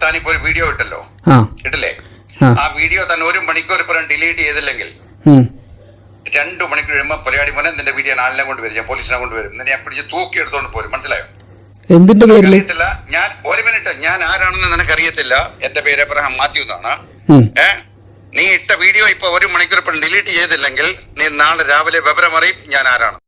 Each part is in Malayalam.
താനിപ്പോ ഒരു വീഡിയോ ഇട്ടല്ലോ, ഇട്ടില്ലേ? ആ വീഡിയോ തന്നെ 1 മണിക്കൂർ ഇപ്പം ഡിലീറ്റ് ചെയ്തില്ലെങ്കിൽ 2 മണിക്കൂർ കഴിയുമ്പോൾ പരിപാടി പോലെ നിന്റെ വീഡിയോ ആളിനെ കൊണ്ടുവരും, ഞാൻ പോലീസിനെ കൊണ്ടുവരും, നിന്നെ ഞാൻ പിടിച്ച് തൂക്കി എടുത്തോണ്ട് പോരും. മനസ്സിലായോ? എന്തിന്റെ പേരിൽ? ഞാൻ 1 മിനിറ്റ്, ഞാൻ ആരാണെന്ന് നിനക്കറിയത്തില്ല. എന്റെ പേര് എബ്രഹാം മാത്യു എന്നാണ്. നീ ഇട്ട വീഡിയോ ഇപ്പൊ 1 മണിക്കൂർ ഇപ്പം ഡിലീറ്റ് ചെയ്തില്ലെങ്കിൽ നീ നാളെ രാവിലെ വിവരം അറിയും ഞാൻ ആരാണ്.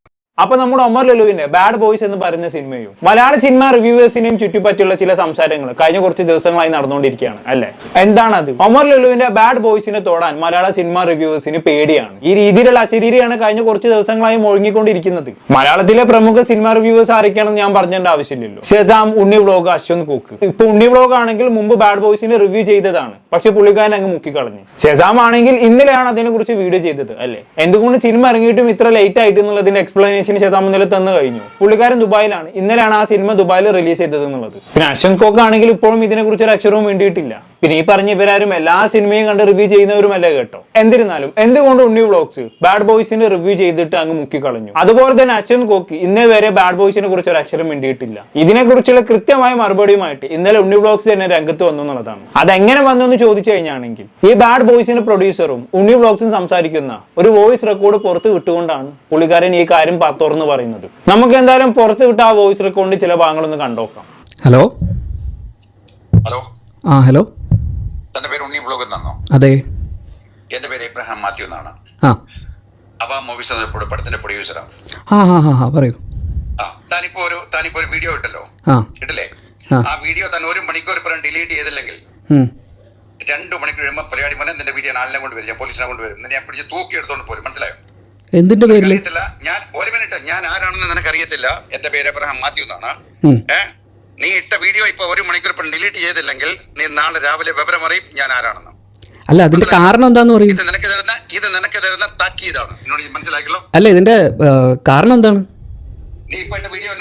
അപ്പൊ നമ്മുടെ ഒമർ ലുലുവിന്റെ ബാഡ് ബോയ്സ് എന്ന് പറയുന്ന സിനിമയും മലയാള സിനിമ റിവ്യൂവേഴ്സിനെയും ചുറ്റിപ്പറ്റിയുള്ള ചില സംസാരങ്ങൾ കഴിഞ്ഞ കുറച്ച് ദിവസങ്ങളായി നടന്നുകൊണ്ടിരിക്കുകയാണ് അല്ലെ. എന്താണത്? ഒമർ ലുലുവിന്റെ ബാഡ് ബോയ്സിനെ തൊടാൻ മലയാള സിനിമ റിവ്യൂവേഴ്സിന് പേടിയാണ്. ഈ രീതിയിലുള്ള അശരീരിയാണ് കഴിഞ്ഞ കുറച്ച് ദിവസങ്ങളായി മുഴങ്ങിക്കൊണ്ടിരിക്കുന്നത്. മലയാളത്തിലെ പ്രമുഖ സിനിമ റിവ്യൂവേഴ്സ് ആരൊക്കെയാണെന്ന് ഞാൻ പറഞ്ഞേണ്ട ആവശ്യമില്ലല്ലോ. ഷെസാം, ഉണ്ണി വ്ലോഗ്, അശ്വന്ത് കൂക്ക്. ഇപ്പൊ ഉണ്ണി വ്ലോഗ് ആണെങ്കിൽ മുമ്പ് ബാഡ് ബോയ്സിനെ റിവ്യൂ ചെയ്തതാണ്, പക്ഷെ പുള്ളിക്കാരൻ അങ്ങ് മുക്കിക്കളഞ്ഞു. ഷെസാം ആണെങ്കിൽ ഇന്നലെയാണ് അതിനെ കുറിച്ച് വീഡിയോ ചെയ്തത് അല്ലെ. എന്തുകൊണ്ട് സിനിമ ഇറങ്ങിയിട്ടും ഇത്ര ലേറ്റ് ആയിട്ട് എന്നുള്ളതിന്റെ എക്സ്പ്ലനേഷൻ ഷെസാം ഇന്നലെ തന്നു കഴിഞ്ഞു. പുള്ളിക്കാരൻ ദുബായിലാണ്, ഇന്നലെയാണ് ആ സിനിമ ദുബായിൽ റിലീസ് ചെയ്തത് എന്നുള്ളത്. പിന്നെ അശ്വന്ത് കോക്ക് ആണെങ്കിൽ ഇപ്പോഴും ഇതിനെ കുറിച്ച് ഒരു അക്ഷരവും വേണ്ടിയിട്ടില്ല. പിന്നെ ഈ പറഞ്ഞ ഇവരാരും എല്ലാ സിനിമയും കണ്ട് റിവ്യൂ ചെയ്യുന്നവരുമല്ല കേട്ടോ. എന്നിരുന്നാലും എന്തുകൊണ്ട് ഉണ്ണി വ്ലോഗ്സ് ബാഡ് ബോയ്സിന് റിവ്യൂ ചെയ്തിട്ട് അങ്ങ് മുക്കിക്കളഞ്ഞു? അതുപോലെ തന്നെ അശ്വന്ത് കോക്ക് ഇന്നേ വരെ ബാഡ് ബോയ്സിനെ കുറിച്ച് ഒരു അക്ഷരം വേണ്ടിയിട്ടില്ല. ഇതിനെക്കുറിച്ചുള്ള കൃത്യമായ മറുപടിയുമായിട്ട് ഇന്നലെ ഉണ്ണി വ്ലോഗ്സ് തന്നെ രംഗത്ത് വന്നു എന്നുള്ളതാണ്. അതെങ്ങനെ വന്നു എന്ന് ചോദിച്ചു കഴിഞ്ഞാണെങ്കിൽ ഈ ബാഡ് ബോയ്സിന്റെ പ്രൊഡ്യൂസറും ഉണ്ണി വ്ലോഗ്സും സംസാരിക്കുന്ന ഒരു വോയിസ് റെക്കോർഡ് പുറത്ത് വിട്ടുകൊണ്ടാണ് പുള്ളിക്കാരൻ ഈ കാര്യം തുറന്നു പറയുന്നത്. നമുക്ക് എന്തായാലും പുറത്ത് വിട്ട ആ വോയിസ് റെക്കോർഡിന്റെ ചില ഭാഗങ്ങളൊന്ന് കണ്ടോക്കാം. ഹലോ ഹലോ ഹലോ, തന്റെ പേര് ഉണ്ണി വ്ലോഗ് എന്നാണോ? അതെ, എന്റെ പേര് എബ്രഹാം മാത്യു എന്നാണ്. അപ്പൊ മൂവീസ് പടത്തിന്റെ പ്രൊഡ്യൂസറാണ്. പറയൂ. താനിപ്പോ ഒരു വീഡിയോ ഇട്ടല്ലോ, ഇട്ടില്ലേ? ആ വീഡിയോ തന്നെ 1 മണിക്കൂർ ഇപ്പം ഡിലീറ്റ് ചെയ്തില്ലെങ്കിൽ 2 മണിക്കൂർ കഴിയുമ്പോൾ പരിപാടി പോലെ നിന്റെ വീഡിയോ ആളിനെ കൊണ്ടുവരും, ഞാൻ പോലീസിനെ കൊണ്ടുവരും, നിന്നെ ഞാൻ പിടിച്ച് തൂക്കി എടുത്തോണ്ട് പോരും. മനസ്സിലായോ? എന്തിന്റെ പേരിൽ? ഞാൻ 1 മിനിറ്റ്, ഞാൻ ആരാണെന്ന് നിനക്കറിയത്തില്ല. എന്റെ പേര് എബ്രഹാം മാത്യു എന്നാണ്. നീ ഇട്ട വീഡിയോ ഇപ്പൊ 1 മണിക്കൂർ ഇപ്പം ഡിലീറ്റ് ചെയ്തില്ലെങ്കിൽ നീ നാളെ രാവിലെ വിവരം അറിയും ഞാൻ ആരാണെന്ന്. അല്ല, അതിന്റെ കാരണം എന്താന്ന് പറയും? ഇത് നിനക്ക് തരുന്ന താക്കീതാണ്. എന്നോട് മനസ്സിലാക്കിയല്ലോ. അല്ല, ഇതിന്റെ കാരണം എന്താണ്? നീ ഇപ്പൊ എന്റെ വീഡിയോ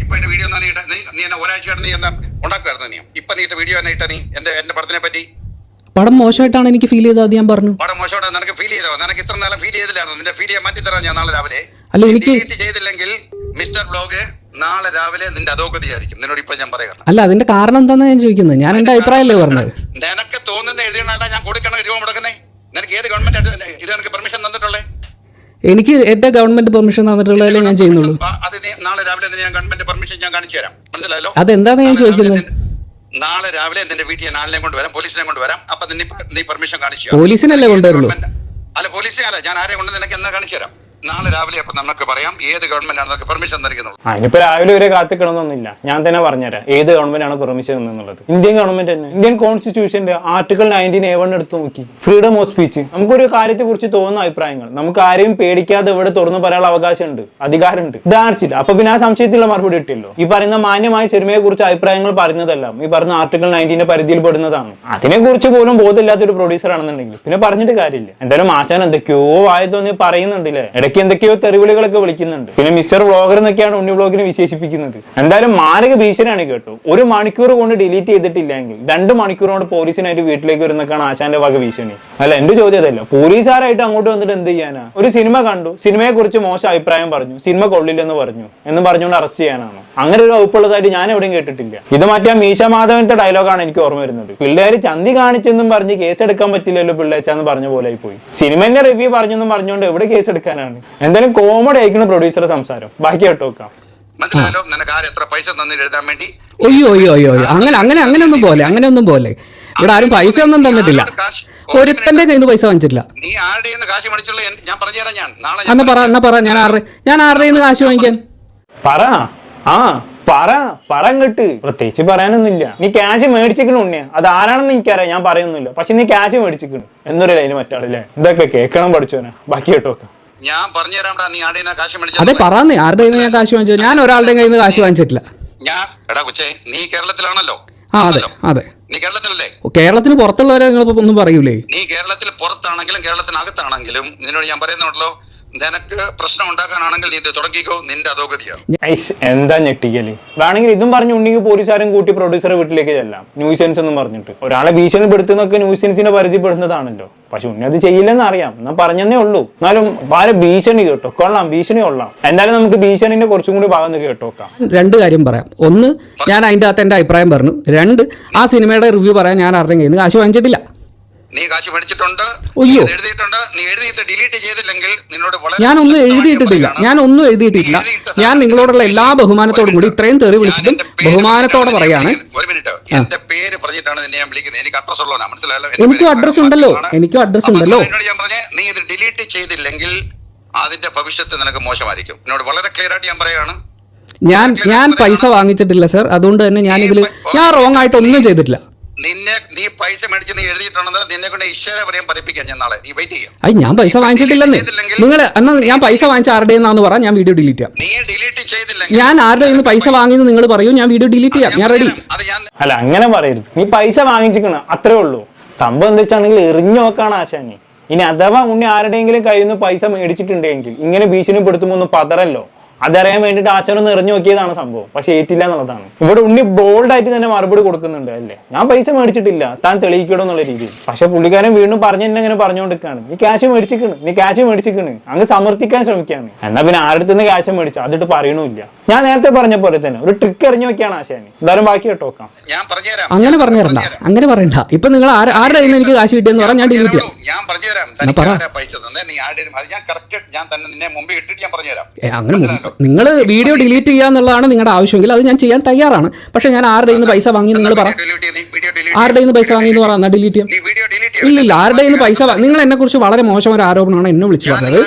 ഇപ്പൊ വീഡിയോ നീ എന്നെ ഒരാഴ്ചയായിട്ട് നീ എന്നാ ഉണ്ടാക്കുമായിരുന്നു. നീ ഇപ്പൊ നീ ഇട്ട വീഡിയോ ഇട്ട നീ എന്റെ പടത്തിനെ പറ്റി പടം മോശമായിട്ടാണ് എനിക്ക് ഫീൽ ചെയ്തത്. അത് ഞാൻ പറഞ്ഞു. പടം മോശമായിട്ടാണ് നിനക്ക് ഫീൽ ചെയ്തോ? നിനക്ക് ഇത്ര നേരം ഫീൽ ചെയ്തില്ലായിരുന്നു. നിന്റെ ഫീൽ ചെയ്യാൻ മാറ്റി തരാം ഞാൻ നാളെ രാവിലെ. അല്ല, എനിക്ക് ചെയ്തില്ലെങ്കിൽ മിസ്റ്റർ വ്ലോഗ് നാളെ രാവിലെ നിന്റെ അധോഗതിയായിരിക്കും. നിന്നോട് ഇപ്പൊ ഞാൻ പറയാം. അല്ല, അതിന്റെ കാരണം എന്താണെന്ന് ഞാൻ ചോദിക്കുന്നത്. ഞാൻ എന്റെ അഭിപ്രായമല്ലേ പറഞ്ഞത്. നിനക്ക് തോന്നുന്ന എഴുതിയാണ്ടാ ഞാൻ കൊടുക്കണ രൂപ മുടക്കുന്നേ. നിനക്ക് ഏത് ഗവൺമെന്റ് ഇത് എനിക്ക് പെർമിഷൻ തന്നിട്ടുള്ളേ? എനിക്ക് എന്റെ ഗവൺമെന്റ് പെർമിഷൻ തന്നിട്ടുള്ളതല്ലേ ഞാൻ ചെയ്യുന്നുള്ളൂ. അത് നാളെ രാവിലെ ഞാൻ ഗവൺമെന്റ് പെർമിഷൻ ഞാൻ കാണിച്ചു തരാം. മനസ്സിലായല്ലോ? അതെന്താന്ന് ഞാൻ ചോദിക്കുന്നത്. നാളെ രാവിലെ നിന്റെ വീട്ടിൽ ഞാൻ ആളിനെ കൊണ്ടുവരാം, പോലീസിനെ കൊണ്ടുവരാം. അപ്പൊ നീ പെർമിഷൻ കാണിച്ചു. പോലീസിനല്ലേ കൊണ്ടുവരുള്ളൂ? അല്ല, പോലീസിനെ അല്ല, ഞാൻ ആരെ കൊണ്ട് നിനക്ക് എന്നാ കാണിച്ചു തരാം. നാളെ രാവിലെ അപ്പൊ നമുക്ക് പറയാം ഏത് ഗവൺമെന്റ് ആണ് നമുക്ക് പെർമിഷൻ തന്നിരിക്കുന്നത്. അതിനിപ്പോ രാവിലെ വരെ കാത്തിക്കണമെന്നൊന്നുമില്ല. ഞാൻ തന്നെ പറഞ്ഞുതരാം ഏത് ഗവൺമെന്റ് ആണ് പെർമിഷൻ എന്നുള്ളത്. ഇന്ത്യൻ ഗവൺമെന്റ് തന്നെ. ഇന്ത്യൻ കോൺസ്റ്റിറ്റ്യൂഷന്റെ ആർട്ടിക്കിൾ 19A1 എടുത്ത് നോക്കി. Freedom of speech. നമുക്കൊരു കാര്യത്തെ കുറിച്ച് തോന്നുന്ന അഭിപ്രായങ്ങൾ നമുക്ക് ആരെയും പേടിക്കാതെ ഇവിടെ തുറന്നു പറയാനുള്ള അവകാശമുണ്ട്, അധികാരമുണ്ട്. ഇതാർച്ചില്ല. അപ്പൊ പിന്നെ ആ സംശയത്തിലുള്ള മറുപടി കിട്ടിയല്ലോ. ഈ പറയുന്ന മാന്യമായ സിനിമയെ കുറിച്ച് അഭിപ്രായങ്ങൾ പറയുന്നതെല്ലാം ഈ പറഞ്ഞ ആർട്ടിക്കിൾ 19 പരിധിയിൽ പെടുന്നതാണ്. അതിനെ കുറിച്ച് പോലും ബോധമില്ലാത്ത ഒരു പ്രൊഡ്യൂസർ ആണെന്നുണ്ടെങ്കിൽ പിന്നെ പറഞ്ഞിട്ട് കാര്യമില്ല. എന്തായാലും മാച്ചാൻ എന്തൊക്കെയോ വായി തോന്നി പറയുന്നുണ്ടല്ലേ. എന്തൊക്കെയോ തെറിവിളികളൊക്കെ വിളിക്കുന്നുണ്ട്. പിന്നെ മിസ്റ്റർ വ്ലോഗർ എന്നൊക്കെയാണ് ഉണ്ണി വ്ലോഗിനെ വിശേഷിപ്പിക്കുന്നത്. എന്തായാലും മാരക ഭീഷണിയാണ് കേട്ടോ. 1 മണിക്കൂർ കൊണ്ട് ഡിലീറ്റ് ചെയ്തിട്ടില്ലെങ്കിൽ 2 മണിക്കൂർ കൊണ്ട് പോലീസിനായിട്ട് വീട്ടിലേക്ക് വരുന്നൊക്കെയാണ് ആശാന്റെ വക ഭീഷണി. അല്ല, എന്റെ ചോദ്യം അതല്ല. പോലീസുകാരായിട്ട് അങ്ങോട്ട് വന്നിട്ട് എന്ത് ചെയ്യാനാ? ഒരു സിനിമ കണ്ടു, സിനിമയെ കുറിച്ച് മോശം അഭിപ്രായം പറഞ്ഞു, സിനിമ കൊള്ളില്ലെന്ന് പറഞ്ഞുകൊണ്ട് അറസ്റ്റ് ചെയ്യാനാണോ? അങ്ങനെ ഒരു വകുപ്പുള്ളതായിട്ട് ഞാൻ എവിടെയും കേട്ടിട്ടില്ല. ഇത് മറ്റേ മീശ മാധവന്റെ ഡയലോഗാണ് എനിക്ക് ഓർമ്മ വരുന്നത്. പിള്ളേര് ചന്തി കാണിച്ചെന്നും പറഞ്ഞ് കേസ് എടുക്കാൻ പറ്റില്ലല്ലോ പിള്ളേച്ചാന്ന് പറഞ്ഞ പോലെ പോയി. സിനിമന്റെ റിവ്യൂ പറഞ്ഞെന്നും പറഞ്ഞുകൊണ്ട് എവിടെ കേസ് എടുക്കാനാണ്? എന്തായാലും കോമഡി ആയിരിക്കണം പ്രൊഡ്യൂസറുടെ സംസാരം. ബാക്കി കേട്ടോ നോക്കാം. മനസ്സിലായല്ലോ? നിനക്ക് ആര് എത്ര പൈസ തന്നിട്ട് എഴുതാൻ വേണ്ടി? അയ്യോ അങ്ങനെയൊന്നും പോലെ ഇവിടെ ആരും പൈസ ഒന്നും തന്നിട്ടില്ല. ഒരുത്തന്റെ കയ്യിൽ നിന്ന് പൈസ വാങ്ങിച്ചിട്ടില്ല. നീ ആരുടെ കാശ് മേടിച്ചുള്ള ഞാൻ പറഞ്ഞുതരാം. ഞാൻ നാളെ ഞാൻ ആരുടെ നിന്ന് കാശ് വാങ്ങിക്കാൻ പറ കേട്ട് പ്രത്യേകിച്ച് പറയാനൊന്നുമില്ല. നീ ക്യാഷ് മേടിച്ചിക്കണ ഉണ്ണിയ അത് ആരാണെന്ന് എനിക്കറിയാം, ഞാൻ പറയുന്നില്ല. പക്ഷെ നീ ക്യാഷ് മേടിച്ചിക്കണു എന്നൊരു ലൈന് മറ്റാളല്ലേ. ഇതൊക്കെ കേൾക്കണം പഠിച്ചോനെ. ബാക്കി കേട്ടോ നോക്കാം. ഞാൻ പറഞ്ഞുതരാം. നീ ആരുടെ കാശ് മേടിച്ചു? അതെ, പറഞ്ഞേ ആരുടെ കയ്യിൽ നിന്ന് ഞാൻ കാശ് വാങ്ങിച്ചു? ഞാൻ ഒരാളുടെ കയ്യിൽ നിന്ന് കാശ് വാങ്ങിച്ചിട്ടില്ല. എടാ കൊച്ചേ, നീ കേരളത്തിലാണല്ലോ. അതെ. നീ കേരളത്തിലല്ലേ? കേരളത്തിന് പുറത്തുള്ളവരെ നിങ്ങൾ ഒന്നും പറയൂലേ? നീ കേരളത്തിൽ പുറത്താണെങ്കിലും കേരളത്തിനകത്താണെങ്കിലും നിന്നോട് ഞാൻ പറയുന്നുണ്ടല്ലോ, നിനക്ക് പ്രശ്നം ഉണ്ടാക്കാനാണെങ്കിൽ നീ തുടങ്ങിക്കോ, നിന്റെ അധോഗതിയാണ്. എന്താ ഞെട്ടിക്കല്? വേണമെങ്കിൽ ഇതും പറഞ്ഞു ഉണ്ടെങ്കിൽ പോലീസുകാരും കൂട്ടി പ്രൊഡ്യൂസറെ വീട്ടിലേക്ക് ചെല്ലാം. ന്യൂസെൻസ് ഒന്നും പറഞ്ഞിട്ട് ഒരാളെ ഭീഷണിപ്പെടുത്തുന്നൊക്കെ ന്യൂസെൻസിന്റെ പരിധി പെടുന്നതാണല്ലോ. പക്ഷെ ഉണ്ണി അത് ചെയ്യില്ലെന്ന് അറിയാം, എന്നാ പറഞ്ഞതേ ഉള്ളൂ. എന്നാലും വളരെ ഭീഷണി കേട്ടോ, കൊള്ളാം, ഭീഷണി കൊള്ളാം. എന്തായാലും നമുക്ക് ഭീഷണിന്റെ കുറച്ചും കൂടി ഭാഗം കേട്ടോക്കാം. രണ്ട് കാര്യം പറയാം. ഒന്ന്, ഞാൻ അതിൻ്റെ അകത്ത് എൻ്റെ അഭിപ്രായം പറഞ്ഞു. രണ്ട്, ആ സിനിമയുടെ റിവ്യൂ പറയാൻ ഞാൻ ആരുടെയും കയ്യിൽ നിന്ന് കാശ് വാങ്ങിച്ചിട്ടില്ല. നീ കാശ് മേടിച്ചിട്ടുണ്ട്, അയ്യോ, എഴുതിയിട്ടുണ്ട്. നീ എഴുതിയിട്ട് ഡിലീറ്റ് ചെയ്തില്ലെങ്കിൽ നിന്നോട് ഞാനൊന്നും എഴുതിയിട്ടില്ല. ഞാൻ നിങ്ങളോടുള്ള എല്ലാ ബഹുമാനത്തോടും കൂടി ഇത്രയും തെറി വിളിച്ചിട്ടും ബഹുമാനത്തോടെ പറയാണ്. ഒരു മിനിറ്റ്, എന്റെ പേര് പറഞ്ഞിട്ടാണ് നിന്നെ ഞാൻ വിളിക്കുന്നത്. എനിക്ക് അഡ്രസ് ഉള്ളതാണ്, മനസ്സിലായല്ലോ? എനിക്കും അഡ്രസ് ഉണ്ടല്ലോ. ഞാൻ പറഞ്ഞ നീ ഇത് ഡിലീറ്റ് ചെയ്തില്ലെങ്കിൽ അതിന്റെ ഭവിഷ്യത്ത് നിനക്ക് മോശമായിരിക്കും. എന്നോട് വളരെ ക്ലിയർ ആയിട്ട് ഞാൻ പറയാണ്. ഞാൻ പൈസ വാങ്ങിച്ചിട്ടില്ല സർ. അതുകൊണ്ട് തന്നെ ഞാൻ റോങ് ആയിട്ട് ഒന്നും ചെയ്തിട്ടില്ല. നീ പൈസ മേടിച്ച് നീ എഴുതിയിട്ടുണ്ടെന്ന് നിന്നെ കൊണ്ട് ഇഷ്ടം പറയാൻ പഠിപ്പിക്കാൻ ഞാൻ നാളെ. നീ വെയിറ്റ് ചെയ്യാം. ഞാൻ പൈസ വാങ്ങിച്ചിട്ടില്ലെന്നേ. നിങ്ങൾ എന്നാ ഞാൻ പൈസ വാങ്ങിച്ച ആരുടെ എന്നാന്ന് പറ, ഞാൻ വീഡിയോ ഡിലീറ്റ് ചെയ്യാം. നീ ഡിലീറ്റ് ചെയ്തില്ലെങ്കിൽ ഞാൻ ആരുടെ നിന്ന് പൈസ വാങ്ങിയെന്ന് നിങ്ങൾ പറയൂ, ഞാൻ വീഡിയോ ഡിലീറ്റ് ചെയ്യാം. ഞാൻ റെഡി. അല്ല, അങ്ങനെ പറയരുത്. നീ പൈസ വാങ്ങിച്ചിരിക്കണം, അത്രേ ഉള്ളൂ. സംഭവം എന്താ വെച്ചാണെങ്കിൽ എറിഞ്ഞു നോക്കാണ് ആശാനി. ഇനി അഥവാ ഉണ്ണി ആരുടെയെങ്കിലും കയ്യിൽ നിന്ന് പൈസ മേടിച്ചിട്ടുണ്ടെങ്കിൽ ഇങ്ങനെ ഭീഷണിപ്പെടുത്തുമ്പോൾ ഒന്ന് പതറല്ലോ. അതറിയാൻ വേണ്ടിയിട്ട് ആച്ചാരൊന്ന് എറിഞ്ഞു നോക്കിയതാണ് സംഭവം. പക്ഷെ ഏറ്റില്ല എന്നുള്ളതാണ്. ഇവിടെ ഉണ്ണി ബോൾഡായിട്ട് തന്നെ മറുപടി കൊടുക്കുന്നുണ്ട്. അല്ലേ, ഞാൻ പൈസ മേടിച്ചിട്ടില്ല, താൻ തെളിയിക്കണോ എന്നുള്ള രീതിയിൽ. പക്ഷെ പുള്ളിക്കാരൻ വീണ്ടും അങ്ങനെ പറഞ്ഞുകൊണ്ടിരിക്കുകയാണ്, നീ ക്യാഷ് മേടിച്ചിക്കണ്, അങ്ങ് സമർത്ഥിക്കാൻ ശ്രമിക്കുകയാണ്. എന്നാ പിന്നെ ആരുടെ നിന്ന് ക്യാഷ് മേടിച്ചു അതിട്ട് പറയണില്ല. ഞാൻ നേരത്തെ പറഞ്ഞ പോലെ തന്നെ ഒരു ട്രിക്ക് എറിഞ്ഞു നോക്കിയാണ് ആശാനി. എന്തായാലും ബാക്കി കേട്ടോക്കാം. അങ്ങനെ പറയണ്ട. ഇപ്പൊ നിങ്ങൾ ആരുടെ കയ്യിൽ നിന്ന് എനിക്ക് കാശ് കിട്ടിയെന്ന് പറഞ്ഞാൽ ഞാൻ ഡിലീറ്റ് ചെയ്യാം. അങ്ങനെ നിങ്ങൾ വീഡിയോ ഡിലീറ്റ് ചെയ്യാന്നുള്ളതാണ് നിങ്ങളുടെ ആവശ്യമെങ്കിൽ അത് ഞാൻ ചെയ്യാൻ തയ്യാറാണ്. പക്ഷെ ഞാൻ ആരുടെ നിന്ന് പൈസ വാങ്ങി നിങ്ങൾ പറ, ആരുടെ നിന്ന് പൈസ വാങ്ങി എന്ന് പറ, എന്നാൽ ഡിലീറ്റ് ചെയ്യാം. ഇല്ലില്ല, ആരുടെ നിന്ന് പൈസ, നിങ്ങൾ എന്നെ കുറിച്ച് വളരെ മോശം ഒരു ആരോപണമാണ് എന്നെ വിളിച്ചു പറഞ്ഞത്.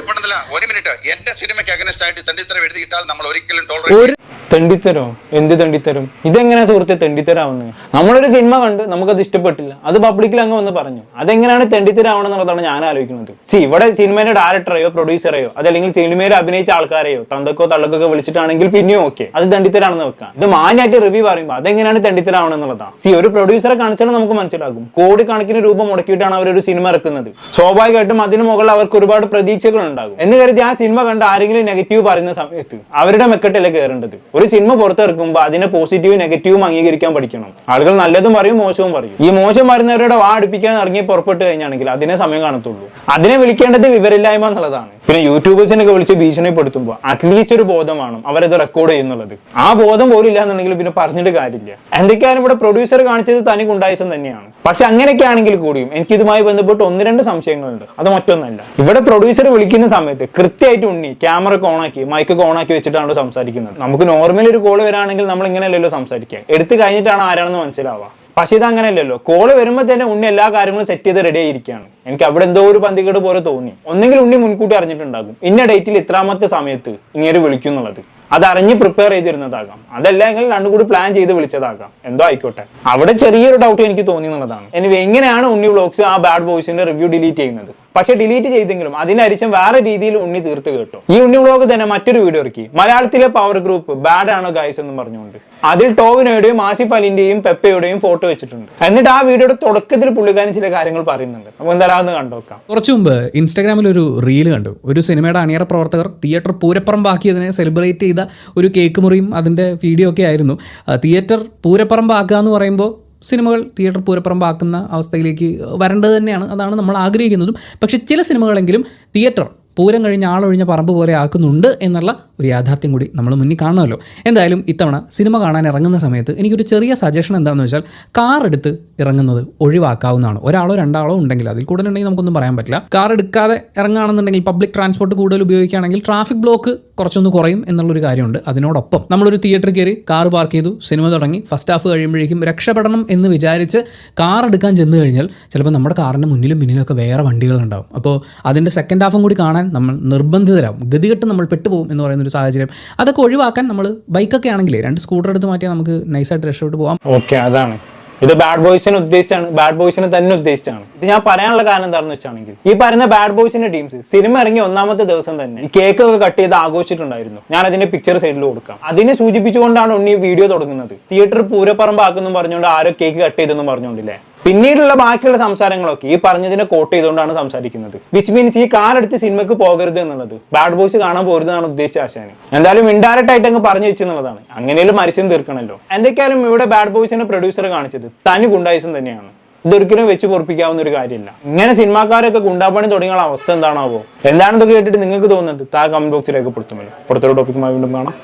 തെണ്ടിത്തരോ? എന്ത് തെണ്ടിത്തരം? ഇതെങ്ങനെയാ സുഹൃത്തെ തെണ്ടിത്തരാവുന്നത്? നമ്മളൊരു സിനിമ കണ്ട് നമുക്കത് ഇഷ്ടപ്പെട്ടില്ല, അത് പബ്ലിക്കിൽ അങ്ങ് വന്ന് പറഞ്ഞു, അതെങ്ങനെയാണ് തെണ്ടിത്തരാവണമെന്നുള്ളതാണ് ഞാൻ ആലോചിക്കുന്നത്. ഇവിടെ സിനിമയുടെ ഡയറക്ടറെയോ പ്രൊഡ്യൂസറെയോ അതല്ലെങ്കിൽ സിനിമയിൽ അഭിനയിച്ച ആൾക്കാരെയോ തന്തക്കോ തള്ളക്കൊക്കെ വിളിച്ചിട്ടാണെങ്കിൽ പിന്നെയും ഓക്കെ, അത് തെണ്ടിത്തരാണെന്ന് വെക്കാം. ഇത് മാന്യായിട്ട് റിവ്യൂ പറയുമ്പോൾ അതെങ്ങനെയാണ് തെണ്ടിത്തരാവണമെന്നുള്ളതാണ്. ഒരു പ്രൊഡ്യൂസറെ കാണിച്ചാൽ നമുക്ക് മനസ്സിലാകും, കോടിക്കണക്കിന് രൂപ മുടക്കിയിട്ടാണ് അവരൊരു സിനിമ ഇറക്കുന്നത്. സ്വാഭാവികമായിട്ടും അതിന് മുകളിൽ അവർക്ക് ഒരുപാട് പ്രതീക്ഷകൾ ഉണ്ടാകും. എന്ന് കരുതി ആ സിനിമ കണ്ട് ആരെങ്കിലും നെഗറ്റീവ് പറയുന്ന സമയത്ത് അവരുടെ മെക്കെട്ടല്ലേ കയറേണ്ടത്. ഒരു സിനിമ പുറത്തിറക്കുമ്പോൾ അതിനെ പോസിറ്റീവും നെഗറ്റീവും അംഗീകരിക്കാൻ പഠിക്കണം. ആളുകൾ നല്ലതും പറയും മോശവും പറയും. ഈ മോശം പറയുന്നവരുടെ വാ അടുപ്പിക്കാൻ ഇറങ്ങി പുറപ്പെട്ട് കഴിഞ്ഞാണെങ്കിൽ അതിനെ സമയം കാണത്തുള്ളൂ. അതിനെ വിളിക്കേണ്ടത് വിവരമില്ലായ്മ എന്നുള്ളതാണ്. പിന്നെ യൂട്യൂബേഴ്സിനൊക്കെ വിളിച്ച് ഭീഷണിപ്പെടുത്തുമ്പോൾ അറ്റ്ലീസ്റ്റ് ഒരു ബോധം വേണം അവരത് റെക്കോർഡ് ചെയ്യുന്നുള്ളത്. ആ ബോധം പോലും ഇല്ല എന്നുണ്ടെങ്കിൽ പിന്നെ പറഞ്ഞിട്ട് കാര്യമില്ല. എന്തൊക്കെയാണ് ഇവിടെ പ്രൊഡ്യൂസർ കാണിച്ചത് തനി ഗുണ്ടായിസം തന്നെയാണ്. പക്ഷെ അങ്ങനെയൊക്കെ ആണെങ്കിൽ കൂടിയും എനിക്ക് ഇതുമായി ബന്ധപ്പെട്ട് 1-2 സംശയങ്ങളുണ്ട്. അത് മറ്റൊന്നല്ല, ഇവിടെ പ്രൊഡ്യൂസർ വിളിക്കുന്ന സമയത്ത് കൃത്യമായിട്ട് ഉണ്ണി ക്യാമറ ഒക്കെ ഓണാക്കി മൈക്കൊക്കെ ഓണാക്കി വെച്ചിട്ടാണ് സംസാരിക്കുന്നത്. നമുക്ക് നോർമലി ഒരു കോള് വരാണെങ്കിൽ നമ്മൾ ഇങ്ങനെയല്ലല്ലോ സംസാരിക്കുക, എടുത്തു കഴിഞ്ഞിട്ടാണ് ആരാണെന്ന് മനസ്സിലാവുക. പക്ഷെ ഇത് അങ്ങനെയല്ലല്ലോ. കോള് വരുമ്പോൾ തന്നെ ഉണ്ണി എല്ലാ കാര്യങ്ങളും സെറ്റ് ചെയ്ത് റെഡി ആയിരിക്കുകയാണ്. എനിക്ക് അവിടെ എന്തോ ഒരു പന്തികേട് പോലെ തോന്നി. ഒന്നെങ്കിൽ ഉണ്ണി മുൻകൂട്ടി അറിഞ്ഞിട്ടുണ്ടാകും ഇന്ന ഡേറ്റിൽ ഇത്രാമത്തെ സമയത്ത് ഇങ്ങനെ വിളിക്കും എന്നുള്ളത്. അതറിഞ്ഞ് പ്രിപ്പയർ ചെയ്തിരുന്നതാകാം, അതല്ലെങ്കിൽ രണ്ടും കൂടി പ്ലാൻ ചെയ്ത് വിളിച്ചതാകാം. എന്തോ ആയിക്കോട്ടെ, അവിടെ ചെറിയൊരു ഡൗട്ട് എനിക്ക് തോന്നി എന്നുള്ളതാണ്. എനിവേ, എങ്ങനെയാണ് ഉണ്ണി വ്ലോഗ്സ് ആ ബാഡ് ബോയ്സിന്റെ റിവ്യൂ ഡിലീറ്റ് ചെയ്യുന്നത്? പക്ഷെ ഡിലീറ്റ് ചെയ്തെങ്കിലും അതിന്റെ അരിശം വേറെ രീതിയിൽ ഉണ്ണി തീർത്ത് കേട്ടോ. ഈ ഉണ്ണി വ്ലോഗ് തന്നെ മറ്റൊരു വീഡിയോ ഇറക്കി, മലയാളത്തിലെ പവർ ഗ്രൂപ്പ് ബാഡ് ആണോ ഗൈസ് എന്ന് പറഞ്ഞുകൊണ്ട്. അതിൽ ടോവിനോയുടെയും ആസിഫ് അലിന്റെയും പെപ്പയുടെയും ഫോട്ടോ വെച്ചിട്ടുണ്ട്. എന്നിട്ട് ആ വീഡിയോയുടെ തുടക്കത്തിൽ പുള്ളിക്കാരൻ ചില കാര്യങ്ങൾ പറയുന്നുണ്ട്. നമുക്ക് എന്തായാലും കണ്ടോക്കാം. കുറച്ചു മുമ്പ് ഇൻസ്റ്റാഗ്രാമിൽ ഒരു റീല് കണ്ടു. ഒരു സിനിമയുടെ അണിയറ പ്രവർത്തകർ തിയേറ്റർ പൂരപ്പറമ്പാക്കിയതിനെ സെലിബ്രേറ്റ് ചെയ്ത ഒരു കേക്ക് മുറിയും അതിൻ്റെ വീഡിയോ ഒക്കെ ആയിരുന്നു. തിയേറ്റർ പൂരപ്പറമ്പാക്കുക എന്ന് പറയുമ്പോൾ സിനിമകൾ തിയേറ്റർ പൂരപ്പറമ്പാക്കുന്ന അവസ്ഥയിലേക്ക് വരേണ്ടത് തന്നെയാണ്. അതാണ് നമ്മൾ ആഗ്രഹിക്കുന്നതും. പക്ഷേ ചില സിനിമകളെങ്കിലും തിയേറ്റർ പൂരം കഴിഞ്ഞ് ആളൊഴിഞ്ഞ പറമ്പ് പോലെ ആക്കുന്നുണ്ട് എന്നുള്ള ഒരു യാഥാർത്ഥ്യം കൂടി നമ്മൾ മുന്നിൽ കാണുമല്ലോ. എന്തായാലും ഇത്തവണ സിനിമ കാണാൻ ഇറങ്ങുന്ന സമയത്ത് എനിക്കൊരു ചെറിയ സജഷൻ എന്താണെന്ന് വെച്ചാൽ, കാർ എടുത്ത് ഇറങ്ങുന്നത് ഒഴിവാക്കാവുന്നതാണ്. ഒരാളോ രണ്ടാളോ ഉണ്ടെങ്കിൽ, അതിൽ കൂടുതലുണ്ടെങ്കിൽ നമുക്കൊന്നും പറയാൻ പറ്റില്ല. കാർ എടുക്കാതെ ഇറങ്ങുകയാണെന്നുണ്ടെങ്കിൽ പബ്ലിക് ട്രാൻസ്പോർട്ട് കൂടുതൽ ഉപയോഗിക്കുകയാണെങ്കിൽ ട്രാഫിക് ബ്ലോക്ക് കുറച്ചൊന്ന് കുറയും എന്നുള്ളൊരു കാര്യമുണ്ട്. അതിനോടൊപ്പം നമ്മളൊരു തിയേറ്ററിൽ കയറി കാർ പാർക്ക് ചെയ്തു, സിനിമ തുടങ്ങി, ഫസ്റ്റ് ഹാഫ് കഴിയുമ്പോഴേക്കും രക്ഷപ്പെടണം എന്ന് വിചാരിച്ച് കാർ എടുക്കാൻ ചെന്ന് കഴിഞ്ഞാൽ ചിലപ്പോൾ നമ്മുടെ കാറിൻ്റെ മുന്നിലും പിന്നിലും ഒക്കെ വേറെ വണ്ടികളുണ്ടാവും. അപ്പോൾ അതിൻ്റെ സെക്കൻഡ് ഹാഫും കൂടി കാണാൻ നമ്മൾ നിർബന്ധിതരാകും, ഗതികെട്ട് നമ്മൾ പെട്ടുപോകും എന്ന് പറയുന്നൊരു സാഹചര്യം. അതൊക്കെ ഒഴിവാക്കാൻ നമ്മൾ ബൈക്കൊക്കെ ആണെങ്കിൽ 2 സ്കൂട്ടർ എടുത്ത് മാറ്റിയാൽ നമുക്ക് നൈസായിട്ട് രക്ഷപ്പെട്ട് പോകാം. ഓക്കെ, അതാണ് ഇത് ബാഡ് ബോയ്സിനെ ഉദ്ദേശിച്ചാണ്, ബാഡ് ബോയ്സിനെ തന്നെ ഉദ്ദേശിച്ചാണ്. ഇത് ഞാൻ പറയാനുള്ള കാരണം എന്താണെന്ന് വെച്ചാണെങ്കിൽ, ഈ പറയുന്ന ബാഡ് ബോയ്സിന്റെ ടീംസ് സിനിമ ഇറങ്ങി 1ാമത്തെ ദിവസം തന്നെ ഈ കേക്ക് ഒക്കെ കട്ട് ചെയ്ത് ആഘോഷിച്ചിട്ടുണ്ടായിരുന്നു. ഞാൻ അതിന്റെ പിക്ചർ സൈഡിൽ കൊടുക്കാം. അതിനെ സൂചിപ്പിച്ചുകൊണ്ടാണ് ഉണ്ണി വീഡിയോ തുടങ്ങുന്നത്. തിയേറ്റർ പൂരപ്പറമ്പാക്കുന്നു പറഞ്ഞുകൊണ്ട് ആരോ കേക്ക് കട്ട് ചെയ്തെന്നും പറഞ്ഞുകൊണ്ടില്ലേ. പിന്നീടുള്ള ബാക്കിയുള്ള സംസാരങ്ങളൊക്കെ ഈ പറഞ്ഞതിനെ കോട്ട് ചെയ്തുകൊണ്ടാണ് സംസാരിക്കുന്നത്. വിച്ച് മീൻസ് ഈ കാർ എടുത്ത് സിനിമയ്ക്ക് പോകരുത് എന്നുള്ളത്, ബാഡ് ബോയ്സ് കാണാൻ പോരുതെന്നാണ് ഉദ്ദേശിച്ച ആശാന്. എന്തായാലും ഇൻഡയറക്റ്റ് ആയിട്ട് അങ്ങ് പറഞ്ഞു വെച്ചെന്നുള്ളതാണ്. അങ്ങനെയും മത്സ്യം തീർക്കണല്ലോ. എന്തൊക്കെയാലും ഇവിടെ ബാഡ് ബോയ്സിന്റെ പ്രൊഡ്യൂസർ കാണിച്ചത് തനി ഗുണ്ടായിസം തന്നെയാണ്. ഇതൊരിക്കലും വെച്ച് പൊറപ്പിക്കാവുന്ന ഒരു കാര്യമില്ല. ഇങ്ങനെ സിനിമാക്കാരൊക്കെ ഗുണ്ടാപ്പണി തുടങ്ങിയ അവസ്ഥ എന്താണാവോ? എന്താണെന്നൊക്കെ കേട്ടിട്ട് നിങ്ങൾക്ക് തോന്നുന്നത് താഴെ കമന്റ് ബോക്സിൽ രേഖപ്പെടുത്തുമല്ലോ. പുറത്തൊരു ടോപ്പിക്കുമായി വീണ്ടും കാണാം.